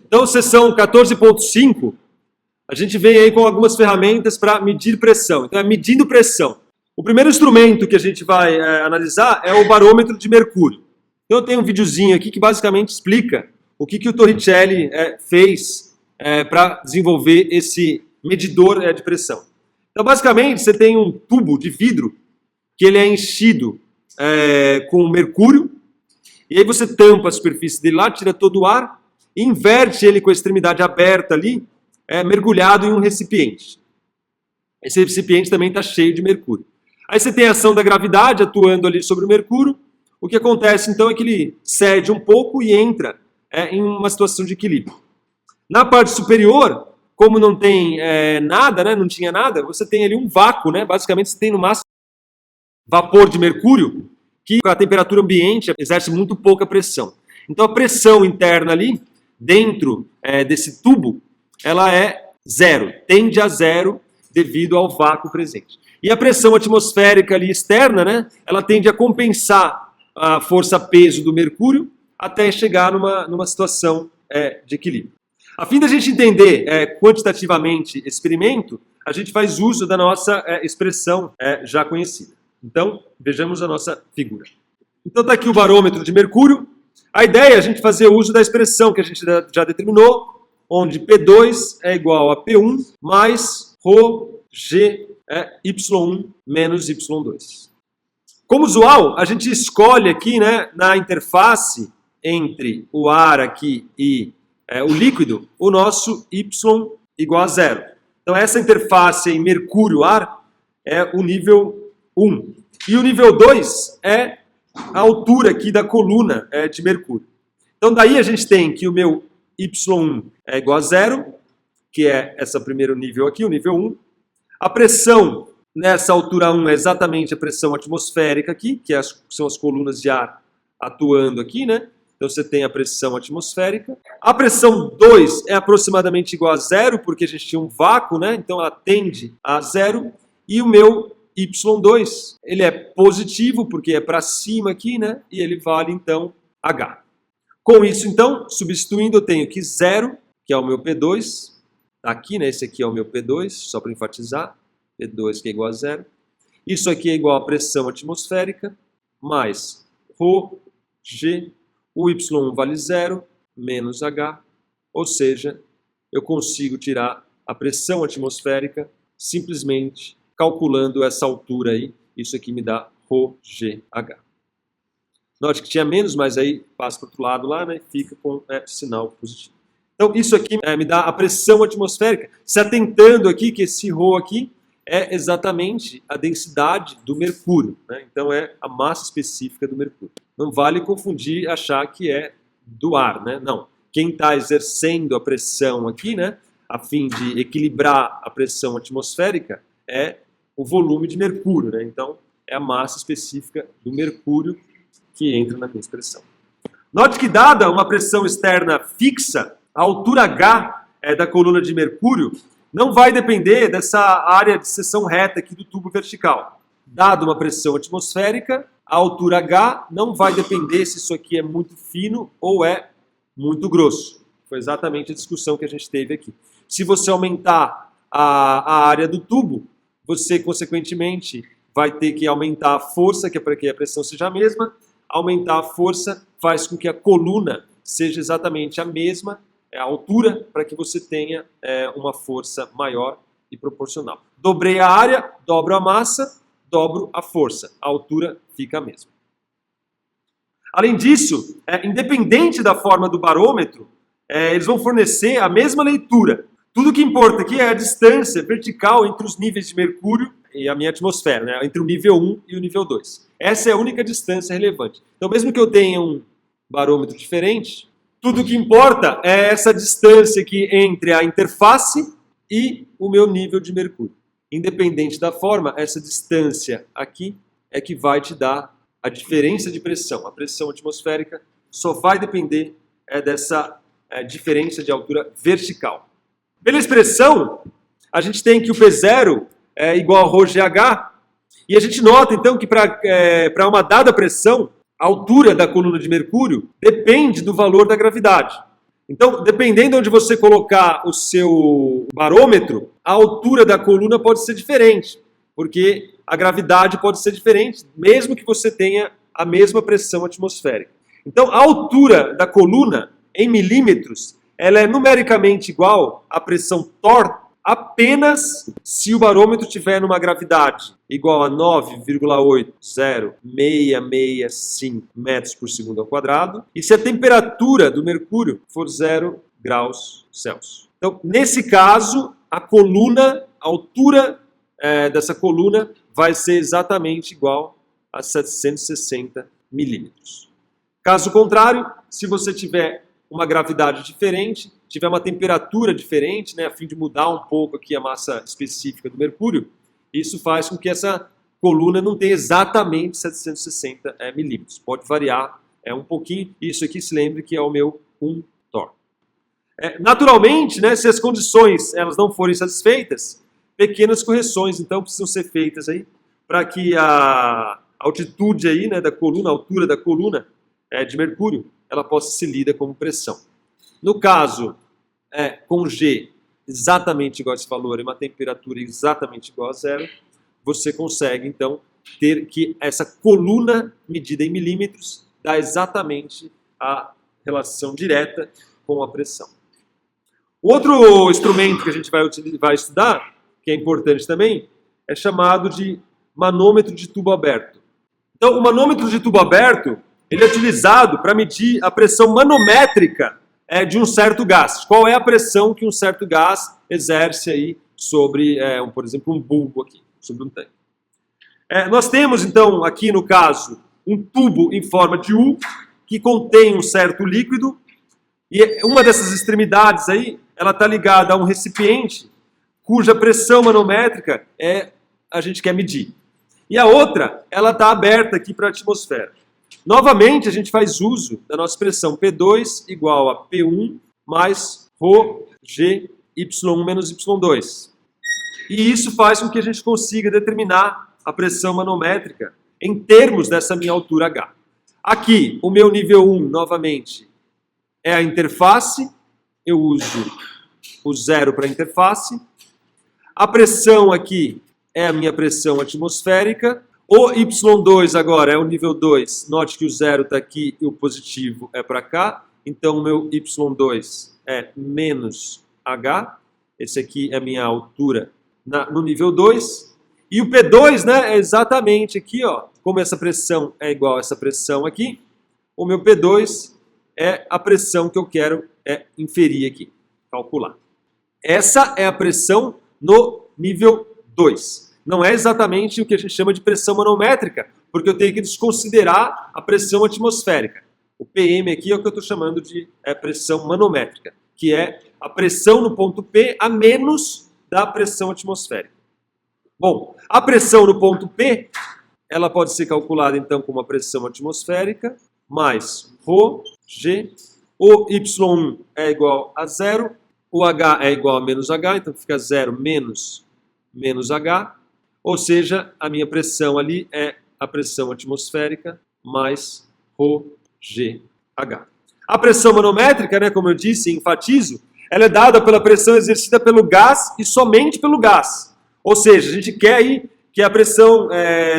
Então, seção 14.5, a gente vem aí com algumas ferramentas para medir pressão. Então, é medindo pressão. O primeiro instrumento que a gente vai analisar é o barômetro de mercúrio. Então, eu tenho um videozinho aqui que basicamente explica o que o Torricelli fez para desenvolver esse medidor de pressão. Então, basicamente, você tem um tubo de vidro que ele é enchido com mercúrio, e aí você tampa a superfície dele lá, tira todo o ar, e inverte ele com a extremidade aberta ali, mergulhado em um recipiente. Esse recipiente também está cheio de mercúrio. Aí você tem a ação da gravidade atuando ali sobre o mercúrio. O que acontece então é que ele cede um pouco e entra em uma situação de equilíbrio. Na parte superior, como não tem nada, né, não tinha nada, você tem ali um vácuo, né? Basicamente você tem no máximo vapor de mercúrio, que com a temperatura ambiente exerce muito pouca pressão. Então a pressão interna ali, dentro desse tubo, ela é zero, tende a zero devido ao vácuo presente. E a pressão atmosférica ali externa, né, ela tende a compensar a força-peso do mercúrio até chegar numa situação de equilíbrio. A fim da gente entender quantitativamente esse experimento, a gente faz uso da nossa expressão já conhecida. Então, vejamos a nossa figura. Então está aqui o barômetro de mercúrio. A ideia é a gente fazer uso da expressão que a gente já determinou, onde P2 é igual a P1 mais ρg Y1 menos Y2. Como usual, a gente escolhe aqui, né, na interface entre o ar aqui e o líquido, o nosso Y igual a zero. Então essa interface em mercúrio-ar é o nível 1. E o nível 2 é a altura aqui da coluna de mercúrio. Então daí a gente tem que o meu Y1 é igual a zero, que é esse primeiro nível aqui, o nível 1. A pressão nessa altura 1 é exatamente a pressão atmosférica aqui, que são as colunas de ar atuando aqui, né? Então você tem a pressão atmosférica. A pressão 2 é aproximadamente igual a zero, porque a gente tinha um vácuo, né? Então ela tende a zero. E o meu Y2, ele é positivo, porque é para cima aqui, né? E ele vale, então, H. Com isso, então, substituindo, eu tenho que zero, que é o meu P2. Tá aqui, né? Esse aqui é o meu P2, só para enfatizar. P2 que é igual a zero. Isso aqui é igual à pressão atmosférica, mais ρg, o Y1 vale zero, menos H. Ou seja, eu consigo tirar a pressão atmosférica simplesmente calculando essa altura aí. Isso aqui me dá ρgh. Note que tinha menos, mas aí passa para o outro lado lá, né? Fica com sinal positivo. Então isso aqui me dá a pressão atmosférica, se atentando aqui que esse ρ aqui é exatamente a densidade do mercúrio, né? Então é a massa específica do mercúrio. Não vale confundir, achar que é do ar, né? Não. Quem está exercendo a pressão aqui, né, a fim de equilibrar a pressão atmosférica, é o volume de mercúrio, né? Então é a massa específica do mercúrio que entra na minha expressão. Note que dada uma pressão externa fixa, a altura H da coluna de mercúrio não vai depender dessa área de seção reta aqui do tubo vertical. Dada uma pressão atmosférica, a altura H não vai depender se isso aqui é muito fino ou é muito grosso. Foi exatamente a discussão que a gente teve aqui. Se você aumentar a área do tubo, você, consequentemente, vai ter que aumentar a força, que é para que a pressão seja a mesma. Aumentar a força faz com que a coluna seja exatamente a mesma, a altura, para que você tenha uma força maior e proporcional. Dobrei a área, dobro a massa, dobro a força. A altura fica a mesma. Além disso, independente da forma do barômetro, eles vão fornecer a mesma leitura. Tudo que importa aqui é a distância vertical entre os níveis de mercúrio e a minha atmosfera, né? Entre o nível 1 e o nível 2. Essa é a única distância relevante. Então, mesmo que eu tenha um barômetro diferente, tudo que importa é essa distância aqui entre a interface e o meu nível de mercúrio. Independente da forma, essa distância aqui é que vai te dar a diferença de pressão. A pressão atmosférica só vai depender dessa diferença de altura vertical. Pela expressão, a gente tem que o P0 é igual a ρgh, e a gente nota então que para uma dada pressão, a altura da coluna de mercúrio depende do valor da gravidade. Então, dependendo de onde você colocar o seu barômetro, a altura da coluna pode ser diferente, porque a gravidade pode ser diferente, mesmo que você tenha a mesma pressão atmosférica. Então, a altura da coluna, em milímetros, ela é numericamente igual à pressão torr apenas se o barômetro tiver numa gravidade igual a 9,80665 metros por segundo ao quadrado e se a temperatura do mercúrio for 0 graus Celsius. Então, nesse caso, a altura dessa coluna vai ser exatamente igual a 760 milímetros. Caso contrário, se você tiver uma gravidade diferente, tiver uma temperatura diferente, né, a fim de mudar um pouco aqui a massa específica do mercúrio, isso faz com que essa coluna não tenha exatamente 760 milímetros. Pode variar um pouquinho. Isso aqui, se lembre que é o meu 1 torr. Naturalmente, né, se as condições elas não forem satisfeitas, pequenas correções então precisam ser feitas aí para que a altitude aí, né, da coluna, a altura da coluna de mercúrio, ela possa ser lida como pressão. No caso, com G exatamente igual a esse valor e uma temperatura exatamente igual a 0, você consegue, então, ter que essa coluna medida em milímetros dá exatamente a relação direta com a pressão. O outro instrumento que a gente vai estudar, que é importante também, é chamado de manômetro de tubo aberto. Então, o manômetro de tubo aberto ele é utilizado para medir a pressão manométrica de um certo gás. Qual é a pressão que um certo gás exerce aí sobre, por exemplo, um bulbo aqui, sobre um tanque. Nós temos, então, aqui no caso, um tubo em forma de U, que contém um certo líquido, e uma dessas extremidades aí, ela está ligada a um recipiente, cuja pressão manométrica a gente quer medir. E a outra, ela está aberta aqui para a atmosfera. Novamente, a gente faz uso da nossa expressão P2 igual a P1 mais ρg y1 menos y2. E isso faz com que a gente consiga determinar a pressão manométrica em termos dessa minha altura H. Aqui, o meu nível 1, novamente, é a interface. Eu uso o 0 para a interface. A pressão aqui é a minha pressão atmosférica. O Y2 agora é o nível 2. Note que o 0 está aqui e o positivo é para cá. Então, o meu Y2 é menos H. Esse aqui é a minha altura no nível 2. E o P2, né, é exatamente aqui, ó, como essa pressão é igual a essa pressão aqui, o meu P2 é a pressão que eu quero inferir aqui, calcular. Essa é a pressão no nível 2. Não é exatamente o que a gente chama de pressão manométrica, porque eu tenho que desconsiderar a pressão atmosférica. O PM aqui é o que eu estou chamando de pressão manométrica, que é a pressão no ponto P a menos da pressão atmosférica. Bom, a pressão no ponto P, ela pode ser calculada então como a pressão atmosférica, mais ρg, o Y1 é igual a 0, o H é igual a menos H, então fica 0 menos H, ou seja, a minha pressão ali é a pressão atmosférica mais ρgh. A pressão manométrica, né, como eu disse e enfatizo, ela é dada pela pressão exercida pelo gás e somente pelo gás. Ou seja, a gente quer aí que a pressão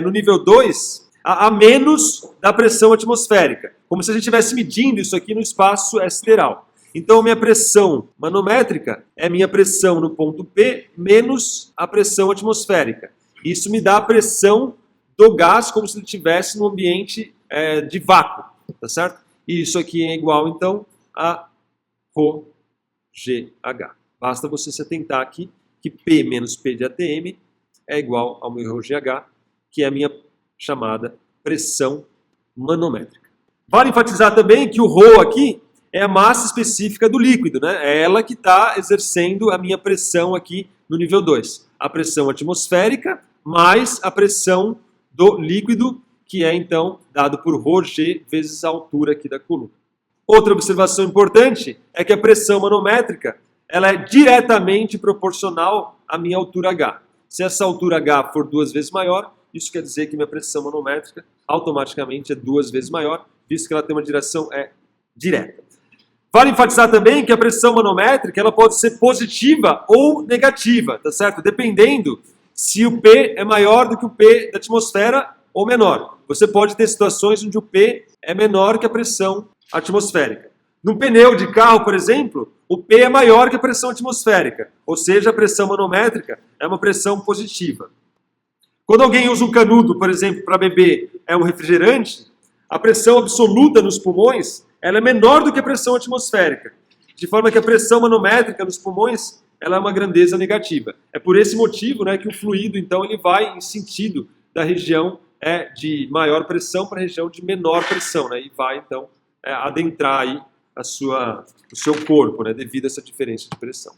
no nível 2 a menos da pressão atmosférica, como se a gente estivesse medindo isso aqui no espaço sideral. Então, minha pressão manométrica é minha pressão no ponto P menos a pressão atmosférica. Isso me dá a pressão do gás como se ele estivesse num ambiente de vácuo, tá certo? E isso aqui é igual, então, a ρgh. Basta você se atentar aqui que P menos P de ATM é igual ao meu ρgh, que é a minha chamada pressão manométrica. Vale enfatizar também que o ρ aqui é a massa específica do líquido, né? É ela que está exercendo a minha pressão aqui no nível 2. A pressão atmosférica mais a pressão do líquido, que é então dado por ρg vezes a altura aqui da coluna. Outra observação importante é que a pressão manométrica ela é diretamente proporcional à minha altura H. Se essa altura H for 2 vezes maior, isso quer dizer que minha pressão manométrica automaticamente é 2 vezes maior, visto que ela tem uma direção direta. Vale enfatizar também que a pressão manométrica ela pode ser positiva ou negativa, tá certo? Dependendo se o P é maior do que o P da atmosfera ou menor. Você pode ter situações onde o P é menor que a pressão atmosférica. Num pneu de carro, por exemplo, o P é maior que a pressão atmosférica, ou seja, a pressão manométrica é uma pressão positiva. Quando alguém usa um canudo, por exemplo, para beber um refrigerante, a pressão absoluta nos pulmões ela é menor do que a pressão atmosférica, de forma que a pressão manométrica nos pulmões ela é uma grandeza negativa. É por esse motivo, né, que o fluido então ele vai em sentido da região de maior pressão para a região de menor pressão, né, e vai então adentrar aí o seu corpo, né, devido a essa diferença de pressão.